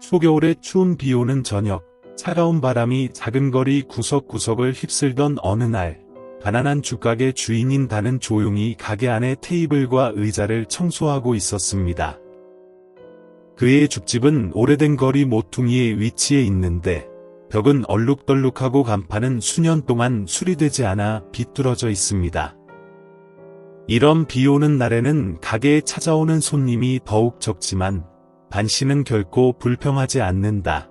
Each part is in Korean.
초겨울의 추운 비 오는 저녁, 차가운 바람이 작은 거리 구석구석을 휩쓸던 어느 날, 가난한 죽가게 주인인 다는 조용히 가게 안의 테이블과 의자를 청소하고 있었습니다. 그의 죽집은 오래된 거리 모퉁이에 위치해 있는데, 벽은 얼룩덜룩하고 간판은 수년 동안 수리되지 않아 비뚤어져 있습니다. 이런 비 오는 날에는 가게에 찾아오는 손님이 더욱 적지만 반 씨는 결코 불평하지 않는다.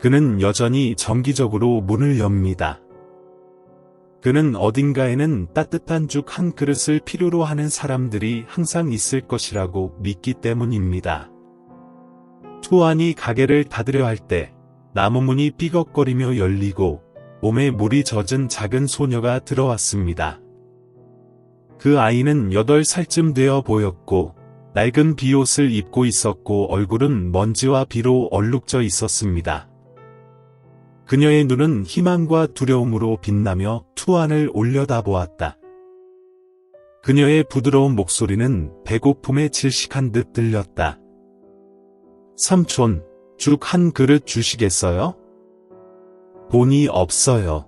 그는 여전히 정기적으로 문을 엽니다. 그는 어딘가에는 따뜻한 죽 한 그릇을 필요로 하는 사람들이 항상 있을 것이라고 믿기 때문입니다. 투안이 가게를 닫으려 할 때 나무 문이 삐걱거리며 열리고 몸에 물이 젖은 작은 소녀가 들어왔습니다. 그 아이는 8살쯤 되어 보였고 낡은 비옷을 입고 있었고 얼굴은 먼지와 비로 얼룩져 있었습니다. 그녀의 눈은 희망과 두려움으로 빛나며 투안을 올려다보았다. 그녀의 부드러운 목소리는 배고픔에 질식한 듯 들렸다. 삼촌, 죽 한 그릇 주시겠어요? 돈이 없어요.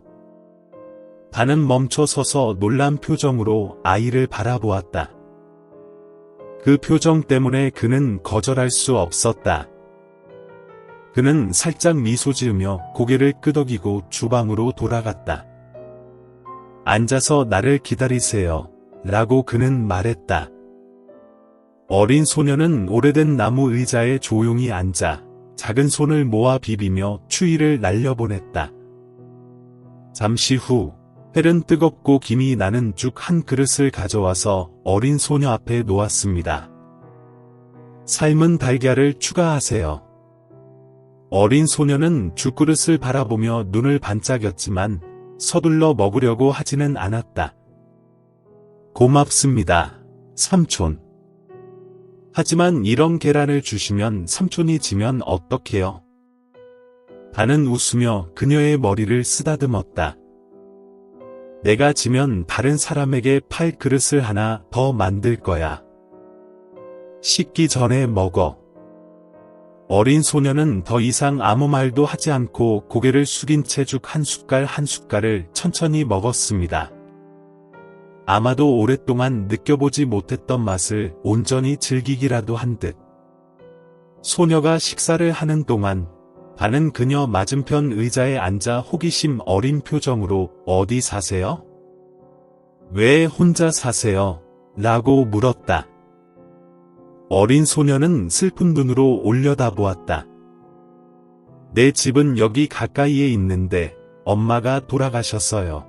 반은 멈춰 서서 놀란 표정으로 아이를 바라보았다. 그 표정 때문에 그는 거절할 수 없었다. 그는 살짝 미소 지으며 고개를 끄덕이고 주방으로 돌아갔다. 앉아서 나를 기다리세요. 라고 그는 말했다. 어린 소녀는 오래된 나무 의자에 조용히 앉아 작은 손을 모아 비비며 추위를 날려보냈다. 잠시 후 헬은 뜨겁고 김이 나는 죽 한 그릇을 가져와서 어린 소녀 앞에 놓았습니다. 삶은 달걀을 추가하세요. 어린 소녀는 죽그릇을 바라보며 눈을 반짝였지만 서둘러 먹으려고 하지는 않았다. 고맙습니다, 삼촌. 하지만 이런 계란을 주시면 삼촌이 지면 어떡해요? 반은 웃으며 그녀의 머리를 쓰다듬었다. 내가 지면 다른 사람에게 팔 그릇을 하나 더 만들 거야. 식기 전에 먹어. 어린 소녀는 더 이상 아무 말도 하지 않고 고개를 숙인 채 죽 한 숟갈 한 숟갈을 천천히 먹었습니다. 아마도 오랫동안 느껴보지 못했던 맛을 온전히 즐기기라도 한 듯. 소녀가 식사를 하는 동안 반은 그녀 맞은편 의자에 앉아 호기심 어린 표정으로 어디 사세요? 왜 혼자 사세요? 라고 물었다. 어린 소녀는 슬픈 눈으로 올려다보았다. 내 집은 여기 가까이에 있는데 엄마가 돌아가셨어요.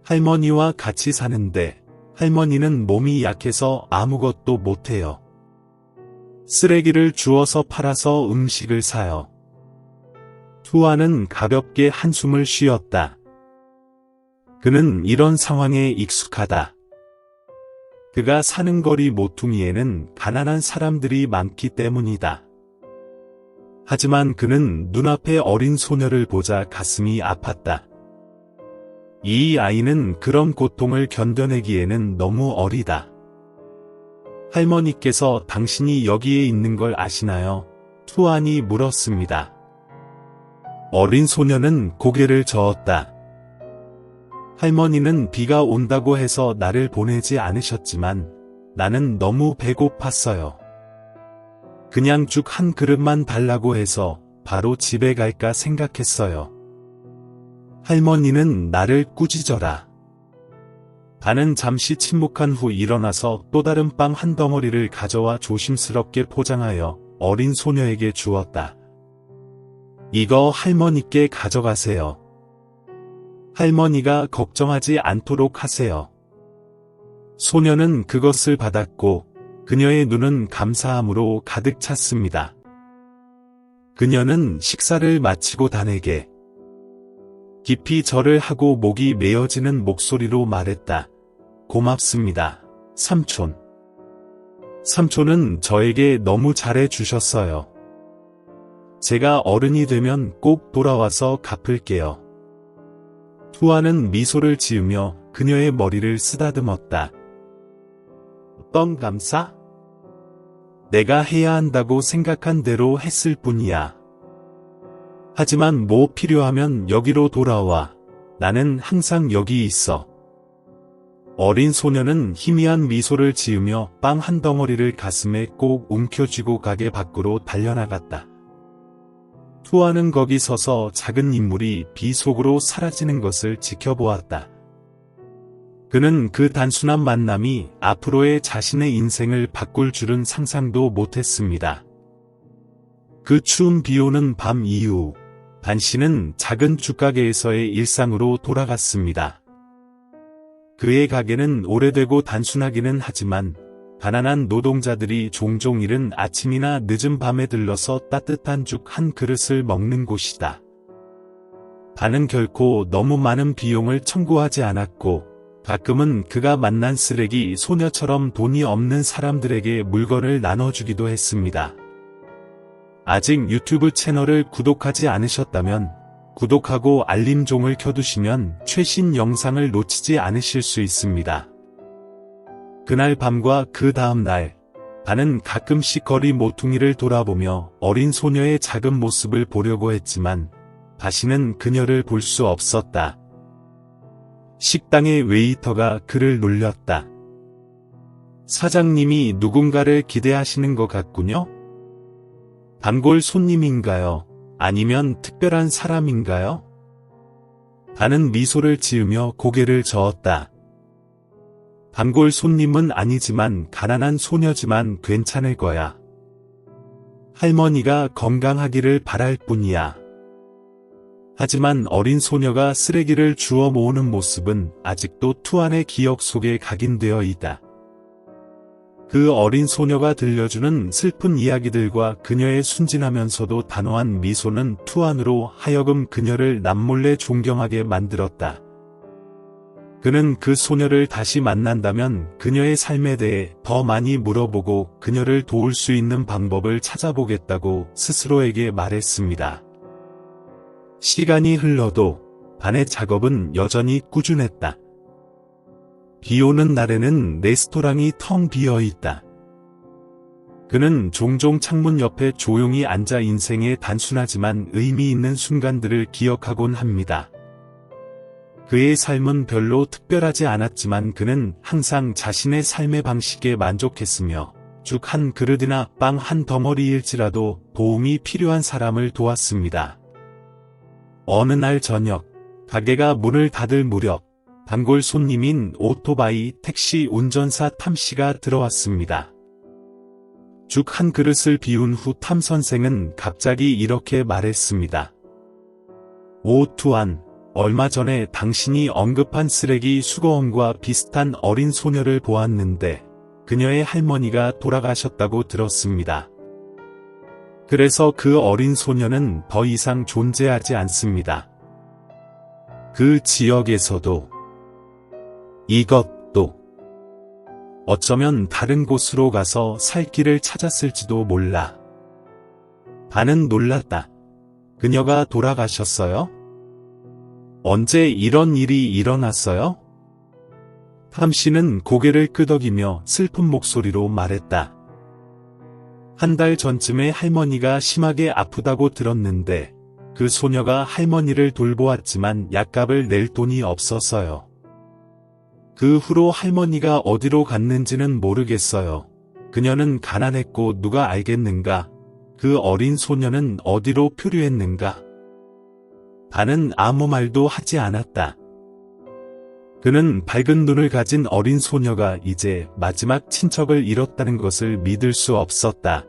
할머니와 같이 사는데 할머니는 몸이 약해서 아무것도 못해요. 쓰레기를 주워서 팔아서 음식을 사요. 투아는 가볍게 한숨을 쉬었다. 그는 이런 상황에 익숙하다. 그가 사는 거리 모퉁이에는 가난한 사람들이 많기 때문이다. 하지만 그는 눈앞의 어린 소녀를 보자 가슴이 아팠다. 이 아이는 그런 고통을 견뎌내기에는 너무 어리다. 할머니께서 당신이 여기에 있는 걸 아시나요? 투안이 물었습니다. 어린 소녀는 고개를 저었다. 할머니는 비가 온다고 해서 나를 보내지 않으셨지만 나는 너무 배고팠어요. 그냥 죽 한 그릇만 달라고 해서 바로 집에 갈까 생각했어요. 할머니는 나를 꾸짖어라. 반은 잠시 침묵한 후 일어나서 또 다른 빵 한 덩어리를 가져와 조심스럽게 포장하여 어린 소녀에게 주었다. 이거 할머니께 가져가세요. 할머니가 걱정하지 않도록 하세요. 소녀는 그것을 받았고 그녀의 눈은 감사함으로 가득 찼습니다. 그녀는 식사를 마치고 단에게 깊이 절을 하고 목이 메어지는 목소리로 말했다. 고맙습니다, 삼촌. 삼촌은 저에게 너무 잘해 주셨어요. 제가 어른이 되면 꼭 돌아와서 갚을게요. 투아는 미소를 지으며 그녀의 머리를 쓰다듬었다. 어떤 감사? 내가 해야 한다고 생각한 대로 했을 뿐이야. 하지만 뭐 필요하면 여기로 돌아와. 나는 항상 여기 있어. 어린 소녀는 희미한 미소를 지으며 빵 한 덩어리를 가슴에 꼭 움켜쥐고 가게 밖으로 달려나갔다. 투아는 거기 서서 작은 인물이 비 속으로 사라지는 것을 지켜보았다. 그는 그 단순한 만남이 앞으로의 자신의 인생을 바꿀 줄은 상상도 못했습니다. 그 추운 비 오는 밤 이후 반 씨는 작은 죽가게에서의 일상으로 돌아갔습니다. 그의 가게는 오래되고 단순하기는 하지만 가난한 노동자들이 종종 이른 아침이나 늦은 밤에 들러서 따뜻한 죽 한 그릇을 먹는 곳이다. 반은 결코 너무 많은 비용을 청구하지 않았고 가끔은 그가 만난 쓰레기 소녀처럼 돈이 없는 사람들에게 물건을 나눠주기도 했습니다. 아직 유튜브 채널을 구독하지 않으셨다면 구독하고 알림종을 켜두시면 최신 영상을 놓치지 않으실 수 있습니다. 그날 밤과 그 다음 날, 반은 가끔씩 거리 모퉁이를 돌아보며 어린 소녀의 작은 모습을 보려고 했지만 다시는 그녀를 볼 수 없었다. 식당의 웨이터가 그를 놀렸다. 사장님이 누군가를 기대하시는 것 같군요? 단골 손님인가요? 아니면 특별한 사람인가요? 반은 미소를 지으며 고개를 저었다. 단골 손님은 아니지만 가난한 소녀지만 괜찮을 거야. 할머니가 건강하기를 바랄 뿐이야. 하지만 어린 소녀가 쓰레기를 주워 모으는 모습은 아직도 투안의 기억 속에 각인되어 있다. 그 어린 소녀가 들려주는 슬픈 이야기들과 그녀의 순진하면서도 단호한 미소는 투안으로 하여금 그녀를 남몰래 존경하게 만들었다. 그는 그 소녀를 다시 만난다면 그녀의 삶에 대해 더 많이 물어보고 그녀를 도울 수 있는 방법을 찾아보겠다고 스스로에게 말했습니다. 시간이 흘러도 반의 작업은 여전히 꾸준했다. 비 오는 날에는 레스토랑이 텅 비어 있다. 그는 종종 창문 옆에 조용히 앉아 인생의 단순하지만 의미 있는 순간들을 기억하곤 합니다. 그의 삶은 별로 특별하지 않았지만 그는 항상 자신의 삶의 방식에 만족했으며 죽 한 그릇이나 빵 한 덩어리일지라도 도움이 필요한 사람을 도왔습니다. 어느 날 저녁, 가게가 문을 닫을 무렵 단골 손님인 오토바이 택시 운전사 탐 씨가 들어왔습니다. 죽 한 그릇을 비운 후 탐 선생은 갑자기 이렇게 말했습니다. 오 투안, 얼마 전에 당신이 언급한 쓰레기 수거원과 비슷한 어린 소녀를 보았는데 그녀의 할머니가 돌아가셨다고 들었습니다. 그래서 그 어린 소녀는 더 이상 존재하지 않습니다. 그 지역에서도 이것도 어쩌면 다른 곳으로 가서 살 길을 찾았을지도 몰라. 반은 놀랐다. 그녀가 돌아가셨어요? 언제 이런 일이 일어났어요? 탐 씨는 고개를 끄덕이며 슬픈 목소리로 말했다. 한 달 전쯤에 할머니가 심하게 아프다고 들었는데 그 소녀가 할머니를 돌보았지만 약값을 낼 돈이 없었어요. 그 후로 할머니가 어디로 갔는지는 모르겠어요. 그녀는 가난했고 누가 알겠는가? 그 어린 소녀는 어디로 표류했는가? 반은 아무 말도 하지 않았다. 그는 밝은 눈을 가진 어린 소녀가 이제 마지막 친척을 잃었다는 것을 믿을 수 없었다.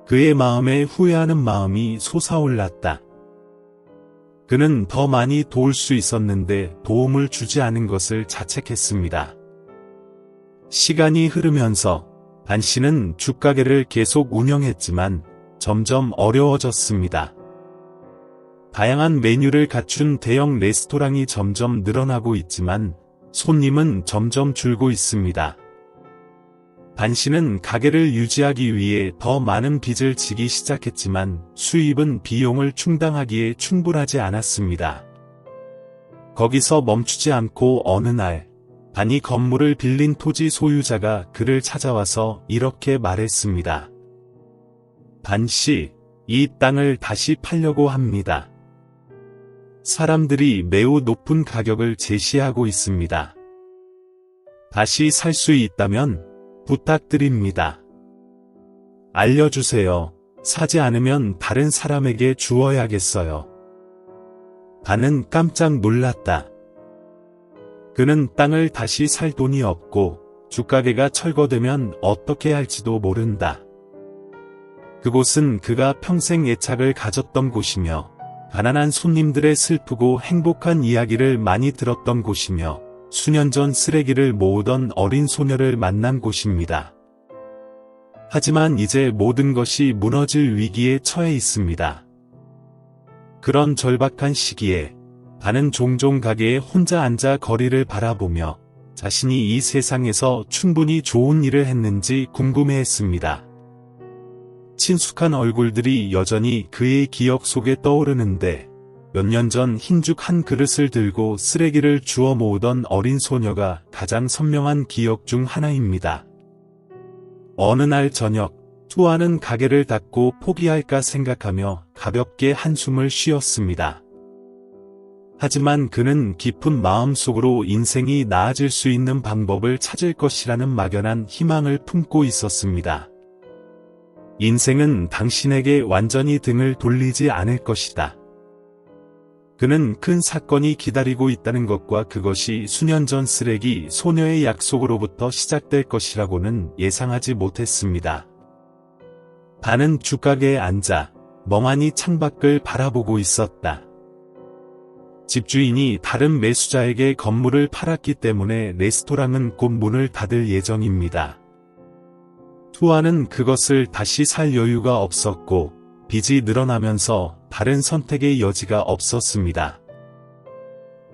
그의 마음에 후회하는 마음이 솟아올랐다. 그는 더 많이 도울 수 있었는데 도움을 주지 않은 것을 자책했습니다. 시간이 흐르면서 반 씨는 죽가게를 계속 운영했지만 점점 어려워졌습니다. 다양한 메뉴를 갖춘 대형 레스토랑이 점점 늘어나고 있지만 손님은 점점 줄고 있습니다. 반 씨는 가게를 유지하기 위해 더 많은 빚을 지기 시작했지만 수입은 비용을 충당하기에 충분하지 않았습니다. 거기서 멈추지 않고 어느 날 반이 건물을 빌린 토지 소유자가 그를 찾아와서 이렇게 말했습니다. 반 씨, 이 땅을 다시 팔려고 합니다. 사람들이 매우 높은 가격을 제시하고 있습니다. 다시 살 수 있다면 부탁드립니다. 알려주세요. 사지 않으면 다른 사람에게 주어야겠어요. 반은 깜짝 놀랐다. 그는 땅을 다시 살 돈이 없고 주가게가 철거되면 어떻게 할지도 모른다. 그곳은 그가 평생 애착을 가졌던 곳이며 가난한 손님들의 슬프고 행복한 이야기를 많이 들었던 곳이며 수년 전 쓰레기를 모으던 어린 소녀를 만난 곳입니다. 하지만 이제 모든 것이 무너질 위기에 처해 있습니다. 그런 절박한 시기에 반은 종종 가게에 혼자 앉아 거리를 바라보며 자신이 이 세상에서 충분히 좋은 일을 했는지 궁금해했습니다. 친숙한 얼굴들이 여전히 그의 기억 속에 떠오르는데 몇 년 전 흰죽 한 그릇을 들고 쓰레기를 주워 모으던 어린 소녀가 가장 선명한 기억 중 하나입니다. 어느 날 저녁, 투아는 가게를 닫고 포기할까 생각하며 가볍게 한숨을 쉬었습니다. 하지만 그는 깊은 마음속으로 인생이 나아질 수 있는 방법을 찾을 것이라는 막연한 희망을 품고 있었습니다. 인생은 당신에게 완전히 등을 돌리지 않을 것이다. 그는 큰 사건이 기다리고 있다는 것과 그것이 수년 전 쓰레기 소녀의 약속으로부터 시작될 것이라고는 예상하지 못했습니다. 반은 주가게에 앉아 멍하니 창밖을 바라보고 있었다. 집주인이 다른 매수자에게 건물을 팔았기 때문에 레스토랑은 곧 문을 닫을 예정입니다. 투아는 그것을 다시 살 여유가 없었고 빚이 늘어나면서 다른 선택의 여지가 없었습니다.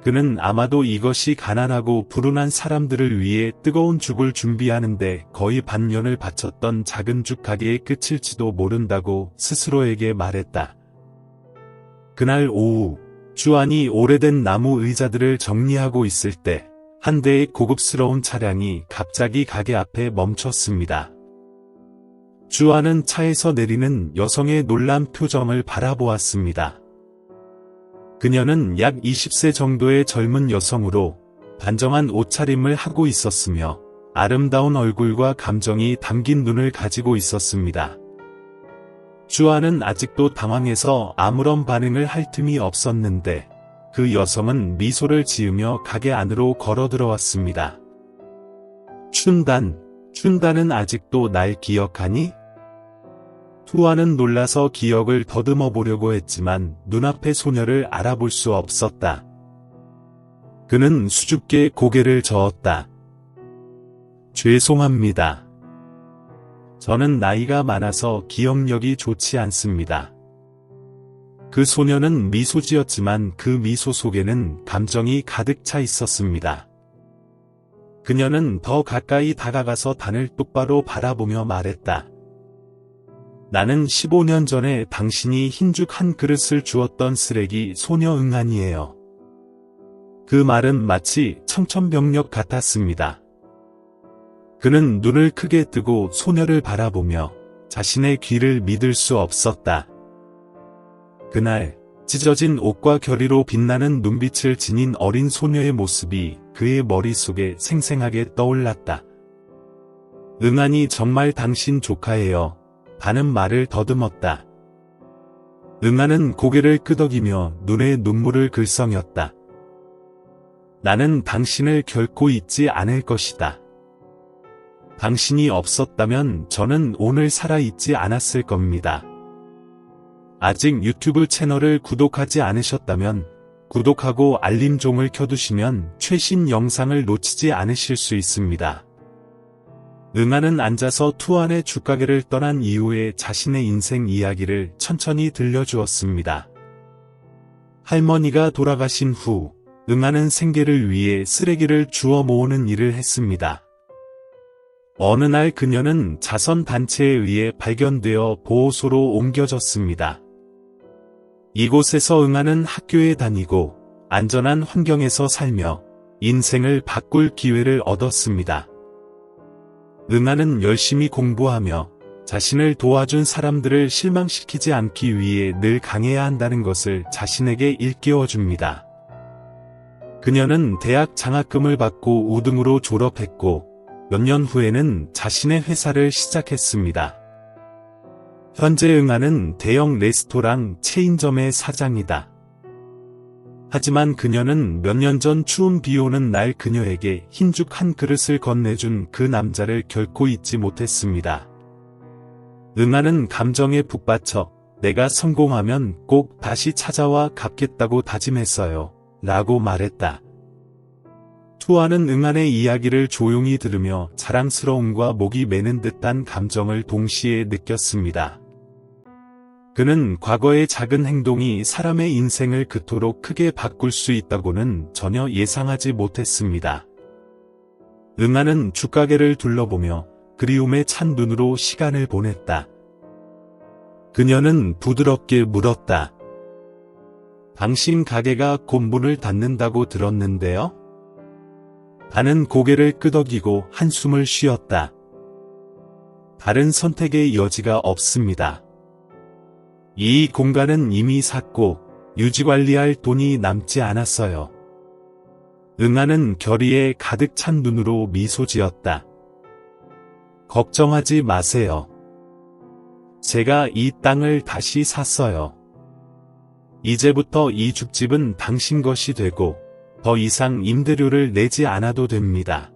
그는 아마도 이것이 가난하고 불운한 사람들을 위해 뜨거운 죽을 준비하는데 거의 반년을 바쳤던 작은 죽 가게의 끝일지도 모른다고 스스로에게 말했다. 그날 오후, 주안이 오래된 나무 의자들을 정리하고 있을 때 한 대의 고급스러운 차량이 갑자기 가게 앞에 멈췄습니다. 주안은 차에서 내리는 여성의 놀란 표정을 바라보았습니다. 그녀는 약 20세 정도의 젊은 여성으로 단정한 옷차림을 하고 있었으며 아름다운 얼굴과 감정이 담긴 눈을 가지고 있었습니다. 주안은 아직도 당황해서 아무런 반응을 할 틈이 없었는데 그 여성은 미소를 지으며 가게 안으로 걸어 들어왔습니다. 춘단은 아직도 날 기억하니? 투아는 놀라서 기억을 더듬어 보려고 했지만 눈앞의 소녀를 알아볼 수 없었다. 그는 수줍게 고개를 저었다. 죄송합니다. 저는 나이가 많아서 기억력이 좋지 않습니다. 그 소녀는 미소 지었지만 그 미소 속에는 감정이 가득 차 있었습니다. 그녀는 더 가까이 다가가서 단을 똑바로 바라보며 말했다. 나는 15년 전에 당신이 흰죽 한 그릇을 주었던 쓰레기 소녀 응안이에요. 그 말은 마치 청천벽력 같았습니다. 그는 눈을 크게 뜨고 소녀를 바라보며 자신의 귀를 믿을 수 없었다. 그날 찢어진 옷과 결의로 빛나는 눈빛을 지닌 어린 소녀의 모습이 그의 머릿속에 생생하게 떠올랐다. 응안이 정말 당신 조카예요. 반은 말을 더듬었다. 응안은 고개를 끄덕이며 눈에 눈물을 글썽였다. 나는 당신을 결코 잊지 않을 것이다. 당신이 없었다면 저는 오늘 살아있지 않았을 겁니다. 아직 유튜브 채널을 구독하지 않으셨다면 구독하고 알림종을 켜두시면 최신 영상을 놓치지 않으실 수 있습니다. 응안은 앉아서 투안의 죽가게를 떠난 이후에 자신의 인생 이야기를 천천히 들려주었습니다. 할머니가 돌아가신 후 응안은 생계를 위해 쓰레기를 주워 모으는 일을 했습니다. 어느 날 그녀는 자선단체에 의해 발견되어 보호소로 옮겨졌습니다. 이곳에서 응안은 학교에 다니고 안전한 환경에서 살며 인생을 바꿀 기회를 얻었습니다. 응아는 열심히 공부하며 자신을 도와준 사람들을 실망시키지 않기 위해 늘 강해야 한다는 것을 자신에게 일깨워줍니다. 그녀는 대학 장학금을 받고 우등으로 졸업했고 몇 년 후에는 자신의 회사를 시작했습니다. 현재 응아는 대형 레스토랑 체인점의 사장이다. 하지만 그녀는 몇 년 전 추운 비 오는 날 그녀에게 흰죽 한 그릇을 건네준 그 남자를 결코 잊지 못했습니다. 응아는 감정에 북받쳐 내가 성공하면 꼭 다시 찾아와 갚겠다고 다짐했어요. 라고 말했다. 투아는 응안의 이야기를 조용히 들으며 자랑스러움과 목이 메는 듯한 감정을 동시에 느꼈습니다. 그는 과거의 작은 행동이 사람의 인생을 그토록 크게 바꿀 수 있다고는 전혀 예상하지 못했습니다. 응아는 죽가게를 둘러보며 그리움에 찬 눈으로 시간을 보냈다. 그녀는 부드럽게 물었다. 당신 가게가 곧 문을 닫는다고 들었는데요? 나는 고개를 끄덕이고 한숨을 쉬었다. 다른 선택의 여지가 없습니다. 이 공간은 이미 샀고 유지관리할 돈이 남지 않았어요. 응아는 결의에 가득 찬 눈으로 미소 지었다. 걱정하지 마세요. 제가 이 땅을 다시 샀어요. 이제부터 이 죽집은 당신 것이 되고 더 이상 임대료를 내지 않아도 됩니다.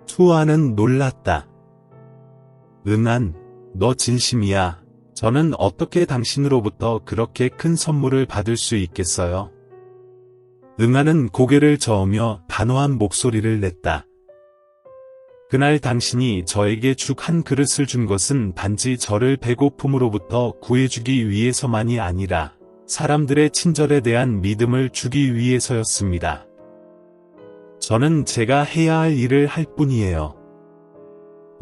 투아는 놀랐다. 응안, 너 진심이야. 저는 어떻게 당신으로부터 그렇게 큰 선물을 받을 수 있겠어요? 응아는 고개를 저으며 단호한 목소리를 냈다. 그날 당신이 저에게 죽 한 그릇을 준 것은 단지 저를 배고픔으로부터 구해주기 위해서만이 아니라 사람들의 친절에 대한 믿음을 주기 위해서였습니다. 저는 제가 해야 할 일을 할 뿐이에요.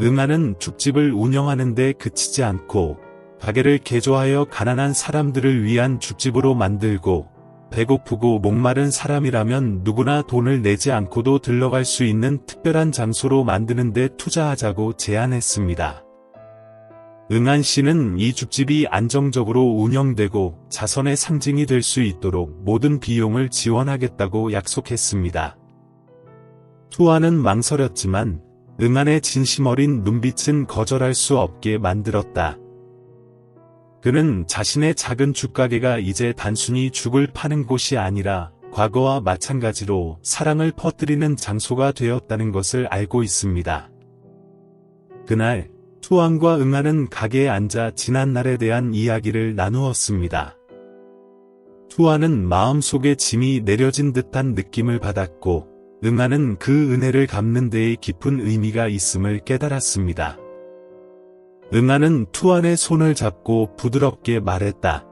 응아는 죽집을 운영하는 데 그치지 않고 가게를 개조하여 가난한 사람들을 위한 죽집으로 만들고 배고프고 목마른 사람이라면 누구나 돈을 내지 않고도 들러갈 수 있는 특별한 장소로 만드는 데 투자하자고 제안했습니다. 응안 씨는 이 죽집이 안정적으로 운영되고 자선의 상징이 될 수 있도록 모든 비용을 지원하겠다고 약속했습니다. 투아는 망설였지만 응안의 진심 어린 눈빛은 거절할 수 없게 만들었다. 그는 자신의 작은 죽가게가 이제 단순히 죽을 파는 곳이 아니라 과거와 마찬가지로 사랑을 퍼뜨리는 장소가 되었다는 것을 알고 있습니다. 그날 투안과 응아는 가게에 앉아 지난날에 대한 이야기를 나누었습니다. 투안은 마음속에 짐이 내려진 듯한 느낌을 받았고 응아는 그 은혜를 갚는 데에 깊은 의미가 있음을 깨달았습니다. 응아는 투안의 손을 잡고 부드럽게 말했다.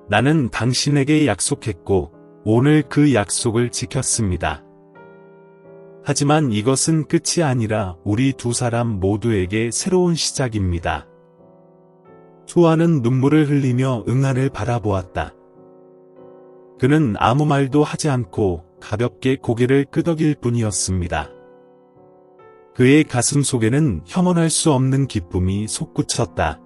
나는 당신에게 약속했고 오늘 그 약속을 지켰습니다. 하지만 이것은 끝이 아니라 우리 두 사람 모두에게 새로운 시작입니다. 투아는 눈물을 흘리며 응아를 바라보았다. 그는 아무 말도 하지 않고 가볍게 고개를 끄덕일 뿐이었습니다. 그의 가슴 속에는 형언할 수 없는 기쁨이 솟구쳤다.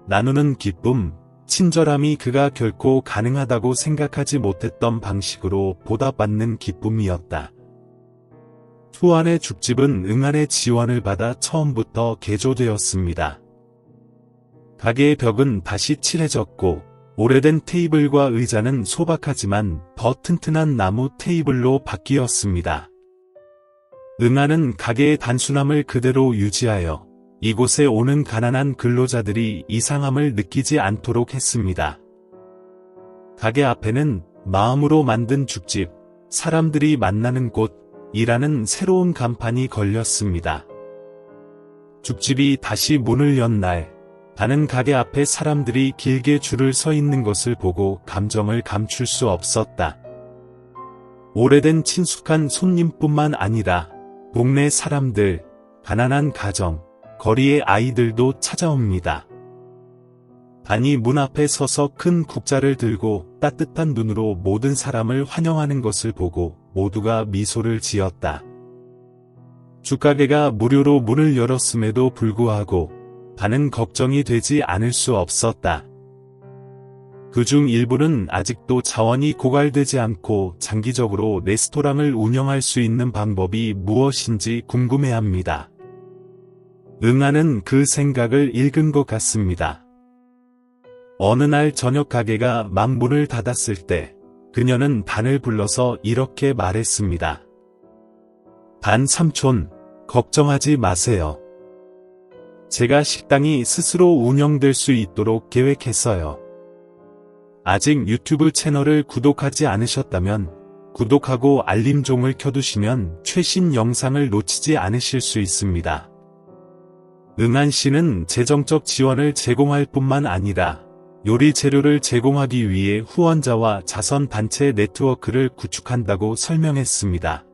나누는 기쁨, 친절함이 그가 결코 가능하다고 생각하지 못했던 방식으로 보답받는 기쁨이었다. 투안의 죽집은 응안의 지원을 받아 처음부터 개조되었습니다. 가게의 벽은 다시 칠해졌고 오래된 테이블과 의자는 소박하지만 더 튼튼한 나무 테이블로 바뀌었습니다. 응안은 가게의 단순함을 그대로 유지하여 이곳에 오는 가난한 근로자들이 이상함을 느끼지 않도록 했습니다. 가게 앞에는 마음으로 만든 죽집, 사람들이 만나는 곳이라는 새로운 간판이 걸렸습니다. 죽집이 다시 문을 연 날, 나는 가게 앞에 사람들이 길게 줄을 서 있는 것을 보고 감정을 감출 수 없었다. 오래된 친숙한 손님뿐만 아니라 동네 사람들, 가난한 가정, 거리의 아이들도 찾아옵니다. 반이 문 앞에 서서 큰 국자를 들고 따뜻한 눈으로 모든 사람을 환영하는 것을 보고 모두가 미소를 지었다. 죽가게가 무료로 문을 열었음에도 불구하고 반은 걱정이 되지 않을 수 없었다. 그중 일부는 아직도 자원이 고갈되지 않고 장기적으로 레스토랑을 운영할 수 있는 방법이 무엇인지 궁금해합니다. 응아는 그 생각을 읽은 것 같습니다. 어느 날 저녁 가게가 막 문을 닫았을 때 그녀는 반을 불러서 이렇게 말했습니다. 반 삼촌, 걱정하지 마세요. 제가 식당이 스스로 운영될 수 있도록 계획했어요. 아직 유튜브 채널을 구독하지 않으셨다면 구독하고 알림종을 켜두시면 최신 영상을 놓치지 않으실 수 있습니다. 응안 씨는 재정적 지원을 제공할 뿐만 아니라 요리 재료를 제공하기 위해 후원자와 자선단체 네트워크를 구축한다고 설명했습니다.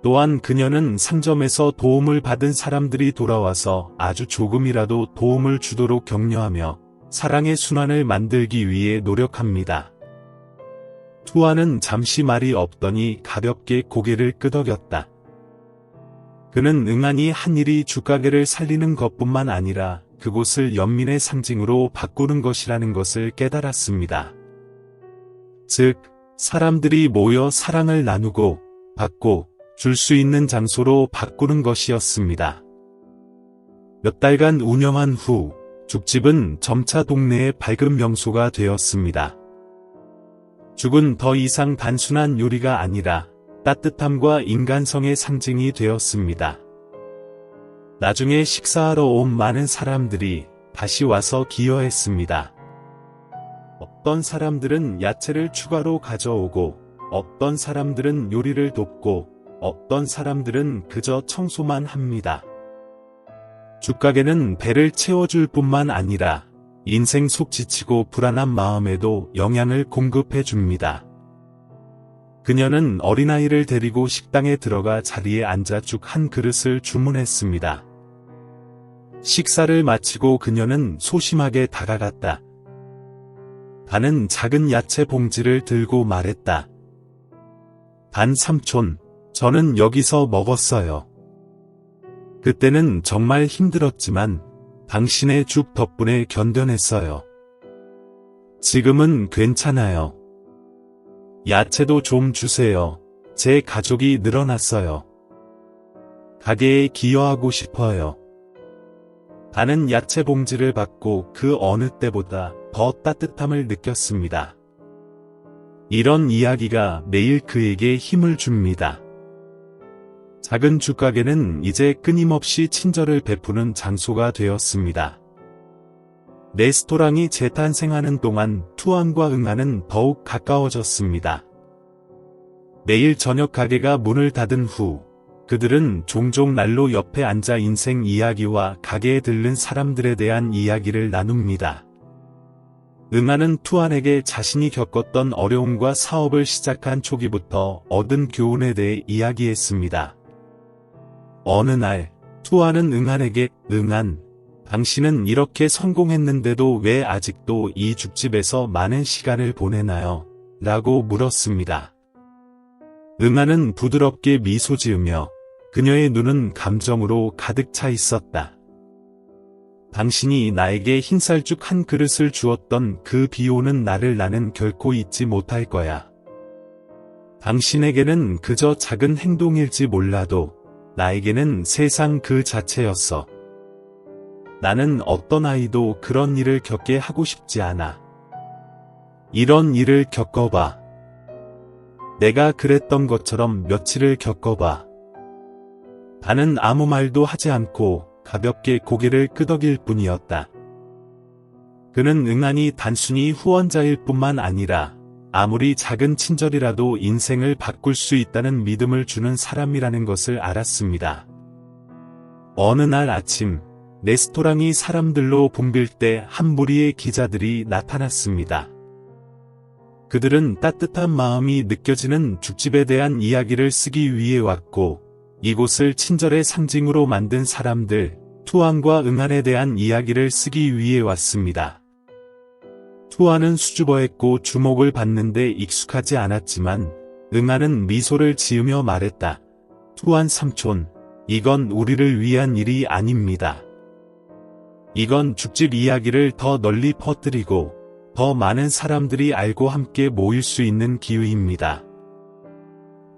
또한 그녀는 상점에서 도움을 받은 사람들이 돌아와서 아주 조금이라도 도움을 주도록 격려하며 사랑의 순환을 만들기 위해 노력합니다. 투아는 잠시 말이 없더니 가볍게 고개를 끄덕였다. 그는 응안이 한 일이 죽가게를 살리는 것뿐만 아니라 그곳을 연민의 상징으로 바꾸는 것이라는 것을 깨달았습니다. 즉, 사람들이 모여 사랑을 나누고 받고 줄 수 있는 장소로 바꾸는 것이었습니다. 몇 달간 운영한 후 죽집은 점차 동네의 밝은 명소가 되었습니다. 죽은 더 이상 단순한 요리가 아니라 따뜻함과 인간성의 상징이 되었습니다. 나중에 식사하러 온 많은 사람들이 다시 와서 기여했습니다. 어떤 사람들은 야채를 추가로 가져오고, 어떤 사람들은 요리를 돕고, 어떤 사람들은 그저 청소만 합니다. 죽가게는 배를 채워줄 뿐만 아니라 인생 속 지치고 불안한 마음에도 영양을 공급해 줍니다. 그녀는 어린아이를 데리고 식당에 들어가 자리에 앉아 죽 한 그릇을 주문했습니다. 식사를 마치고 그녀는 소심하게 다가갔다. 반은 작은 야채 봉지를 들고 말했다. 반 삼촌, 저는 여기서 먹었어요. 그때는 정말 힘들었지만 당신의 죽 덕분에 견뎌냈어요. 지금은 괜찮아요. 야채도 좀 주세요. 제 가족이 늘어났어요. 가게에 기여하고 싶어요. 반은 야채 봉지를 받고 그 어느 때보다 더 따뜻함을 느꼈습니다. 이런 이야기가 매일 그에게 힘을 줍니다. 작은 죽가게는 이제 끊임없이 친절을 베푸는 장소가 되었습니다. 레스토랑이 재탄생하는 동안 투안과 응아는 더욱 가까워졌습니다. 매일 저녁 가게가 문을 닫은 후 그들은 종종 난로 옆에 앉아 인생 이야기와 가게에 들른 사람들에 대한 이야기를 나눕니다. 응아는 투안에게 자신이 겪었던 어려움과 사업을 시작한 초기부터 얻은 교훈에 대해 이야기했습니다. 어느 날 투안은 응안에게 응안, 당신은 이렇게 성공했는데도 왜 아직도 이 죽집에서 많은 시간을 보내나요? 라고 물었습니다. 응안은 부드럽게 미소 지으며 그녀의 눈은 감정으로 가득 차 있었다. 당신이 나에게 흰쌀죽 한 그릇을 주었던 그 비오는 날을 나는 결코 잊지 못할 거야. 당신에게는 그저 작은 행동일지 몰라도 나에게는 세상 그 자체였어. 나는 어떤 아이도 그런 일을 겪게 하고 싶지 않아. 이런 일을 겪어봐. 내가 그랬던 것처럼 며칠을 겪어봐. 반은 아무 말도 하지 않고 가볍게 고개를 끄덕일 뿐이었다. 그는 응안이 단순히 후원자일 뿐만 아니라 아무리 작은 친절이라도 인생을 바꿀 수 있다는 믿음을 주는 사람이라는 것을 알았습니다. 어느 날 아침, 레스토랑이 사람들로 붐빌 때 한 무리의 기자들이 나타났습니다. 그들은 따뜻한 마음이 느껴지는 죽집에 대한 이야기를 쓰기 위해 왔고, 이곳을 친절의 상징으로 만든 사람들, 투안과 응안에 대한 이야기를 쓰기 위해 왔습니다. 투아는 수줍어했고 주목을 받는데 익숙하지 않았지만 응아는 미소를 지으며 말했다. 투안 삼촌, 이건 우리를 위한 일이 아닙니다. 이건 죽집 이야기를 더 널리 퍼뜨리고 더 많은 사람들이 알고 함께 모일 수 있는 기회입니다.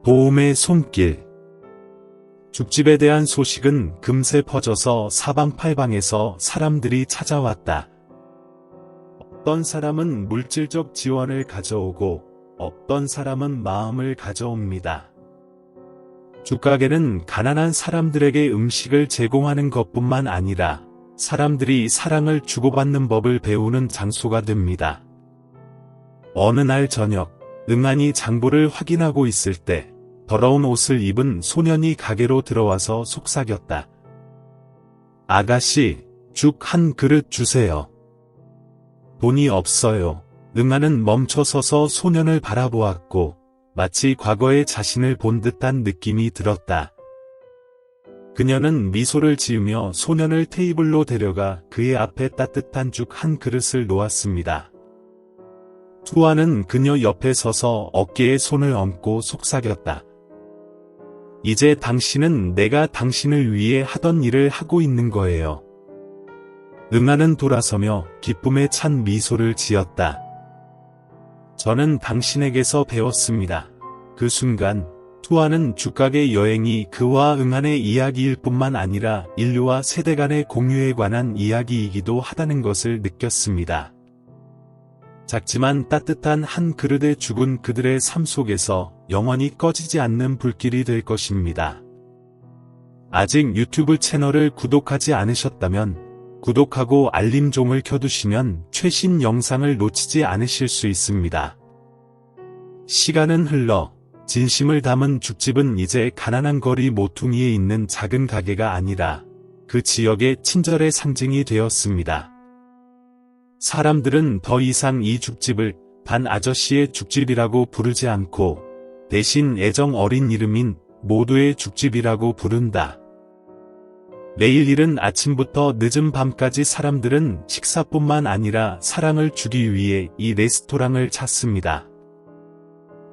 도움의 손길. 죽집에 대한 소식은 금세 퍼져서 사방팔방에서 사람들이 찾아왔다. 어떤 사람은 물질적 지원을 가져오고 어떤 사람은 마음을 가져옵니다. 죽가게는 가난한 사람들에게 음식을 제공하는 것뿐만 아니라 사람들이 사랑을 주고받는 법을 배우는 장소가 됩니다. 어느 날 저녁, 응안이 장보를 확인하고 있을 때 더러운 옷을 입은 소년이 가게로 들어와서 속삭였다. 아가씨, 죽 한 그릇 주세요. 돈이 없어요. 응아는 멈춰서서 소년을 바라보았고 마치 과거의 자신을 본 듯한 느낌이 들었다. 그녀는 미소를 지으며 소년을 테이블로 데려가 그의 앞에 따뜻한 죽 한 그릇을 놓았습니다. 투아는 그녀 옆에 서서 어깨에 손을 얹고 속삭였다. 이제 당신은 내가 당신을 위해 하던 일을 하고 있는 거예요. 응아는 돌아서며 기쁨에 찬 미소를 지었다. 저는 당신에게서 배웠습니다. 그 순간 투아는 죽가게 여행이 그와 응안의 이야기일 뿐만 아니라 인류와 세대 간의 공유에 관한 이야기이기도 하다는 것을 느꼈습니다. 작지만 따뜻한 한 그릇의 죽은 그들의 삶 속에서 영원히 꺼지지 않는 불길이 될 것입니다. 아직 유튜브 채널을 구독하지 않으셨다면 구독하고 알림종을 켜두시면 최신 영상을 놓치지 않으실 수 있습니다. 시간은 흘러 진심을 담은 죽집은 이제 가난한 거리 모퉁이에 있는 작은 가게가 아니라 그 지역의 친절의 상징이 되었습니다. 사람들은 더 이상 이 죽집을 반 아저씨의 죽집이라고 부르지 않고 대신 애정 어린 이름인 모두의 죽집이라고 부른다. 매일 이른 아침부터 늦은 밤까지 사람들은 식사뿐만 아니라 사랑을 주기 위해 이 레스토랑을 찾습니다.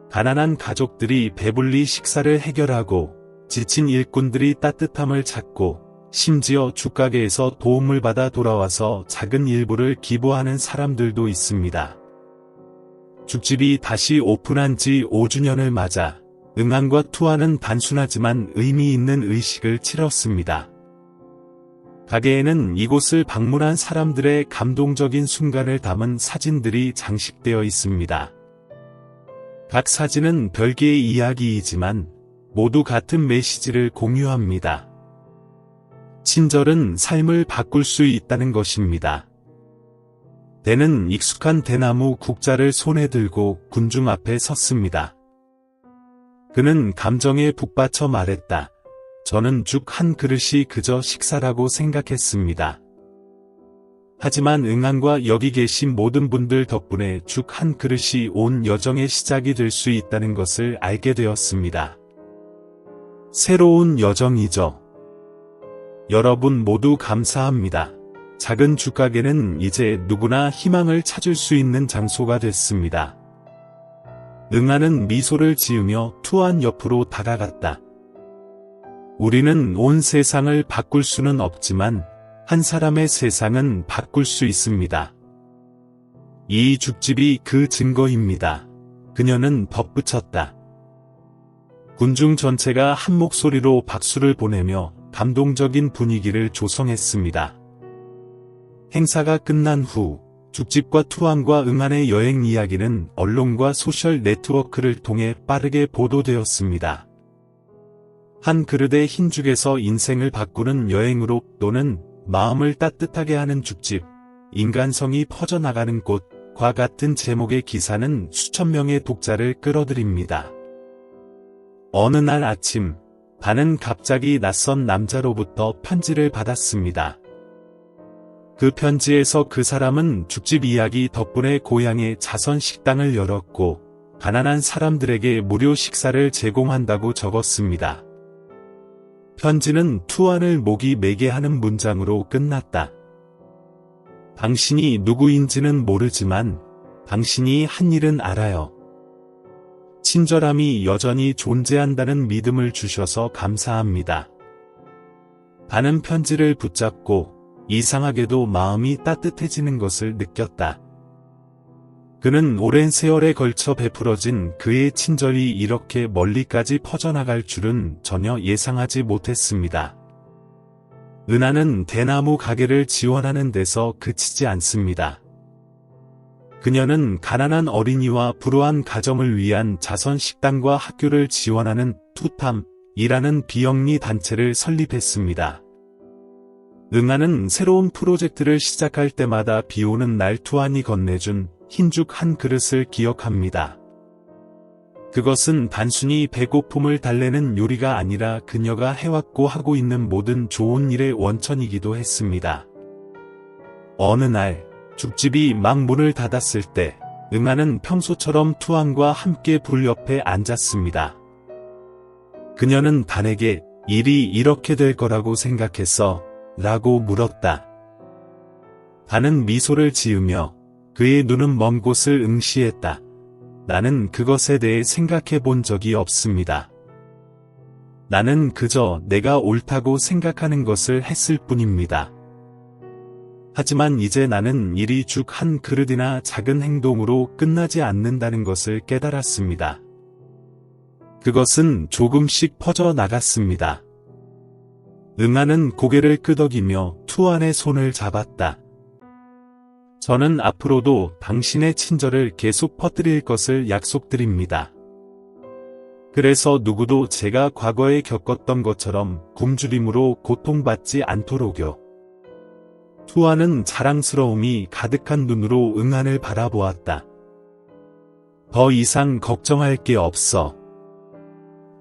가난한 가족들이 배불리 식사를 해결하고 지친 일꾼들이 따뜻함을 찾고 심지어 죽가게에서 도움을 받아 돌아와서 작은 일부를 기부하는 사람들도 있습니다. 죽집이 다시 오픈한 지 5주년을 맞아 응안과 투아는 단순하지만 의미 있는 의식을 치렀습니다. 가게에는 이곳을 방문한 사람들의 감동적인 순간을 담은 사진들이 장식되어 있습니다. 각 사진은 별개의 이야기이지만 모두 같은 메시지를 공유합니다. 친절은 삶을 바꿀 수 있다는 것입니다. 대는 익숙한 대나무 국자를 손에 들고 군중 앞에 섰습니다. 그는 감정에 북받쳐 말했다. 저는 죽 한 그릇이 그저 식사라고 생각했습니다. 하지만 응안과 여기 계신 모든 분들 덕분에 죽 한 그릇이 온 여정의 시작이 될 수 있다는 것을 알게 되었습니다. 새로운 여정이죠. 여러분 모두 감사합니다. 작은 죽가게는 이제 누구나 희망을 찾을 수 있는 장소가 됐습니다. 응아는 미소를 지으며 투안 옆으로 다가갔다. 우리는 온 세상을 바꿀 수는 없지만 한 사람의 세상은 바꿀 수 있습니다. 이 죽집이 그 증거입니다. 그녀는 덧붙였다. 군중 전체가 한 목소리로 박수를 보내며 감동적인 분위기를 조성했습니다. 행사가 끝난 후 죽집과 투안과 응안의 여행 이야기는 언론과 소셜 네트워크를 통해 빠르게 보도되었습니다. 한 그릇의 흰죽에서 인생을 바꾸는 여행으로 또는 마음을 따뜻하게 하는 죽집, 인간성이 퍼져나가는 곳과 같은 제목의 기사는 수천 명의 독자를 끌어들입니다. 어느 날 아침, 반은 갑자기 낯선 남자로부터 편지를 받았습니다. 그 편지에서 그 사람은 죽집 이야기 덕분에 고향에 자선 식당을 열었고 가난한 사람들에게 무료 식사를 제공한다고 적었습니다. 편지는 투안을 목이 메게 하는 문장으로 끝났다. 당신이 누구인지는 모르지만 당신이 한 일은 알아요. 친절함이 여전히 존재한다는 믿음을 주셔서 감사합니다. 반은 편지를 붙잡고 이상하게도 마음이 따뜻해지는 것을 느꼈다. 그는 오랜 세월에 걸쳐 베풀어진 그의 친절이 이렇게 멀리까지 퍼져나갈 줄은 전혀 예상하지 못했습니다. 은하는 대나무 가게를 지원하는 데서 그치지 않습니다. 그녀는 가난한 어린이와 불우한 가정을 위한 자선식당과 학교를 지원하는 투탐이라는 비영리 단체를 설립했습니다. 은하는 새로운 프로젝트를 시작할 때마다 비오는 날 투안이 건네준 흰죽 한 그릇을 기억합니다. 그것은 단순히 배고픔을 달래는 요리가 아니라 그녀가 해왔고 하고 있는 모든 좋은 일의 원천이기도 했습니다. 어느 날 죽집이 막 문을 닫았을 때 은하는 평소처럼 투안과 함께 불 옆에 앉았습니다. 그녀는 반에게 일이 이렇게 될 거라고 생각했어? 라고 물었다. 반은 미소를 지으며 그의 눈은 먼 곳을 응시했다. 나는 그것에 대해 생각해 본 적이 없습니다. 나는 그저 내가 옳다고 생각하는 것을 했을 뿐입니다. 하지만 이제 나는 일이 죽 한 그릇이나 작은 행동으로 끝나지 않는다는 것을 깨달았습니다. 그것은 조금씩 퍼져 나갔습니다. 은하는 고개를 끄덕이며 투안의 손을 잡았다. 저는 앞으로도 당신의 친절을 계속 퍼뜨릴 것을 약속드립니다. 그래서 누구도 제가 과거에 겪었던 것처럼 굶주림으로 고통받지 않도록요. 투안은 자랑스러움이 가득한 눈으로 은하를 바라보았다. 더 이상 걱정할 게 없어.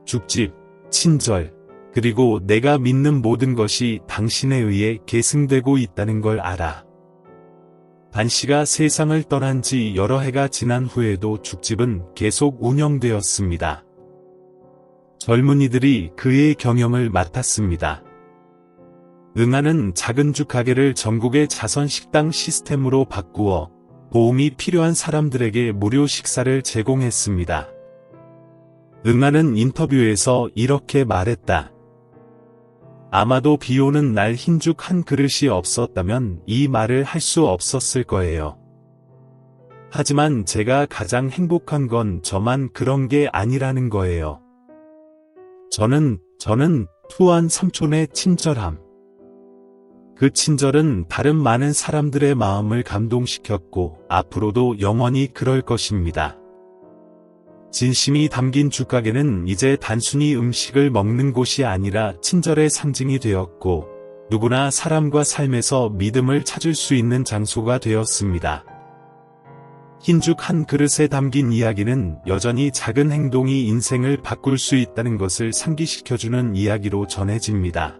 죽집, 친절, 그리고 내가 믿는 모든 것이 당신에 의해 계승되고 있다는 걸 알아. 반 씨가 세상을 떠난 지 여러 해가 지난 후에도 죽집은 계속 운영되었습니다. 젊은이들이 그의 경영을 맡았습니다. 은하는 작은 죽 가게를 전국의 자선식당 시스템으로 바꾸어 도움이 필요한 사람들에게 무료 식사를 제공했습니다. 은하는 인터뷰에서 이렇게 말했다. 아마도 비오는 날 흰죽 한 그릇이 없었다면 이 말을 할 수 없었을 거예요. 하지만 제가 가장 행복한 건 저만 그런 게 아니라는 거예요. 저는 투안 삼촌의 친절함. 그 친절은 다른 많은 사람들의 마음을 감동시켰고 앞으로도 영원히 그럴 것입니다. 진심이 담긴 죽가게는 이제 단순히 음식을 먹는 곳이 아니라 친절의 상징이 되었고 누구나 사람과 삶에서 믿음을 찾을 수 있는 장소가 되었습니다. 흰죽 한 그릇에 담긴 이야기는 여전히 작은 행동이 인생을 바꿀 수 있다는 것을 상기시켜주는 이야기로 전해집니다.